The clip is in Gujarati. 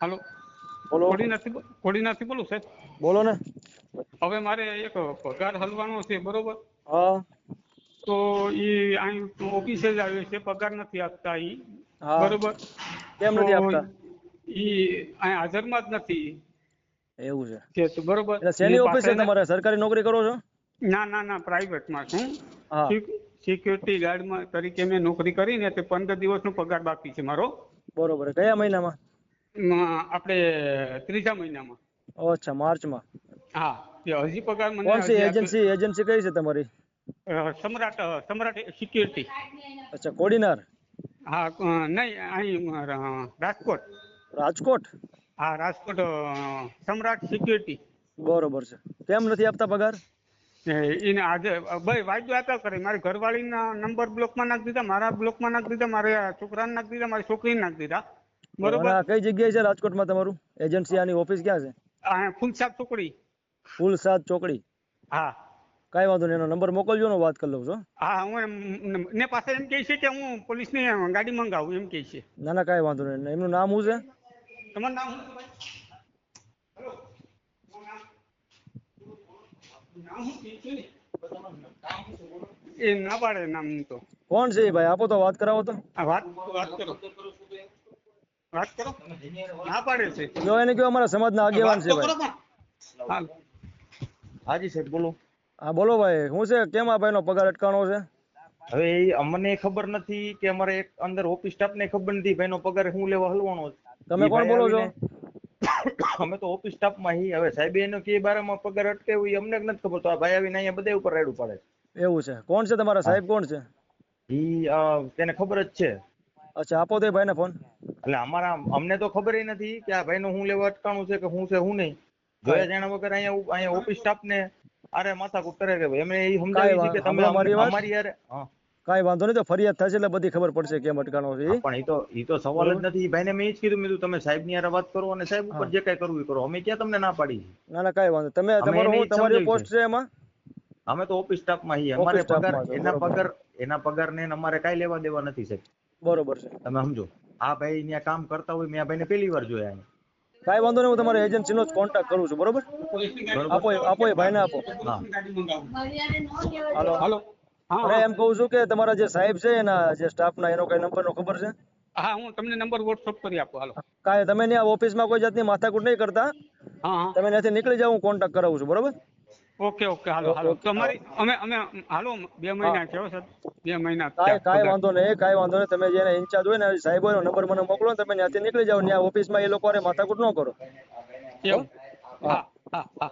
હાલો, બોલો કોડીનાથી બોલું સાહેબ. બોલો ને. હવે મારે એક પગાર હલવાનો છે, બરોબર? હા તો એ અહીં ઓફિસે જ આવ્યો છે, પગાર નથી આપતા ઈ, હા બરોબર? કેમ તો નથી આપતા? ઈ અહીં હાજરમાં જ નથી એવું છે કે બરોબર. એટલે એની શેની ઓફિસ પાસે છે તમારે? સરકારી નોકરી કરો છો? ના ના ના, પ્રાઇવેટમાં છું. હા સિક્યુરિટી ગાર્ડમાં તરીકે મેં નોકરી કરીને તે 15 દિવસનો પગાર બાકી છે મારો. બરોબર. કયા મહિનામાં? આપણે ત્રીજા મહિનામાં. અચ્છા, માર્ચમાં. હા, તે હજી પગાર મને કોણ છે હજી એજન્સી? એજન્સી કઈ છે તમારી? સમ્રાટ સમ્રાટ સિક્યુરિટી. અચ્છા, કોડીનાર. હા, નહીં, અહીં રાજકોટ. રાજકોટ. હા, રાજકોટ સમ્રાટ સિક્યુરિટી. બરોબર છે. કેમ નથી આપતા પગાર? એને આજે ભાઈ વાયદો આપ્યા કરે. મારી ઘરવાળીના નંબર બ્લોકમાં નાખી દીધા, મારા બ્લોકમાં નાખી દીધા, મારા છોકરાને નાખી દીધા, મારી છોકરીને નાખી દીધા, અને બરોબર? આ કઈ જગ્યાએ છે રાજકોટમાં તમારું એજન્સી? આની ઓફિસ ક્યાં છે? આ ફૂલસાદ ચોકડી. ફૂલસાદ ચોકડી. હા કઈ વાંધો નહીં, એનો નંબર મોકલજો ને, વાત કરી લઉં છું. હા, હું ને પાસે એમ કહે છે કે હું પોલીસની ગાડી મંગાવું, એમ કહે છે. ના ના, કઈ વાંધો નહીં. એમનું નામ શું છે? તમારું નામ શું છે ભાઈ? હેલો, નામ શું કહે છે? એ ના પાડે નામ તો. કોણ છે એ ભાઈ? આપો તો, વાત કરાવો તો. વાત વાત કરો, વાત કરો. ના પાડે છે. જો એને કયો અમારા સમાજના આગેવાન વાત છે તો કરો ભાઈ. પણ. હાલ. હાજી સાહેબ બોલો. હા બોલો ભાઈ, શું છે? કેમ આ ભાઈનો પગાર અટકાણો છે? હવે એ અમને ખબર નથી કે અમારે એક અંદર ઓફિસ સ્ટાફ ને ખબર નથી ભાઈનો પગાર શું લેવા હલવાનો છે. તમે ઈ કોણ ભાઈ બોલો છો? આવીને અમે તો ઓફિસ સ્ટાફ માં હી. હવે સાહેબ એનો કે બારામાં પગાર અટકે એ અમને જ નથી ખબર. તો આ ભાઈ આવીને અહીંયા બધા ઉપર રાડું પાડે છે. એવું છે? કોણ છે તમારા સાહેબ? કોણ છે? ઈ તેને ખબર જ છે. અચ્છા, આપો તો ભાઈને ફોન. એટલે અમને તો ખબર નથી કે આ ભાઈનું શું લેવા અટકાણું છે કે શું છે શું નહીં. જોયા જાણ્યા વગર અહીંયા ઓફિસ સ્ટાફ ને અરે માથાકૂટ કરે કે ભાઈ. એમને એ સમજાવી છે કે તમે અમારી યાર. હા, કાંઈ વાંધો નહીં, તો ફરિયાદ થશે એટલે બધી ખબર પડશે કેમ અટકાણો છે. પણ એ તો સવાલ જ નથી. ભાઈને મેં જ કીધું, મેં તમે સાહેબ ની યાર વાત કરો અને સાહેબ ઉપર જે કઈ કરવું એ કરો. અમે ક્યાં તમને ના પાડી? ના ના, કાંઈ વાંધો. તમે અમે તમારો એને શું ઈ જ તમારી સમજાવ્યું પોસ્ટ છે એમાં? અમે તો ઓફિસ સ્ટાફ માં છીએ. ઓફિસ અમારે પગાર સ્ટાફમાં છો, બરોબર. એના પગાર ને અમારે કાંઈ લેવા દેવા નથી સાહેબ. બરોબર છે. તમે સમજો. આ ભાઈ ત્યાં કામ કરતા હોય, મેં આ ભાઈને પહેલી વાર જોયા અહીંયા. કાંઈ વાંધો નહીં, હું તમારી એજન્સીનો જ કોન્ટેક્ટ કરું છું, બરોબર? આપો આપો એ ભાઈને આપો. હા. હાલો હાલો. હા અરે એમ કહું છું કે તમારા જે સાહેબ છે એના જે સ્ટાફના, એનો કઈ નંબરનો ખબર છે? હા, હું તમને નંબર વોટ્સઅપ કરી આપું. હાલો. કાંઈ તમે ત્યાં ઓફિસમાં કોઈ જાતની માથાકૂટ નહીં કરતા. હા હા, તમે ત્યાંથી નીકળી જાવ, હું કોન્ટેક્ટ કરાવું છું, બરોબર? Okay okay. Hello hello. Okay. તમારી અમે અમે હાલો 2 મહિના થયો સર. 2 મહિના કાંઈ થયા પગાર. વાંધો નહીં, કાંઈ વાંધો નહીં. તમે જેને ઇન્ચાર્જ હોય ને સાહેબ હોય, નંબર મને મોકલો ને તમે ત્યાંથી નીકળી જાવ. ત્યાં ઓફિસમાં એ લોકો માથાકૂટ ન કરો. એવું? હા. હા હા હા.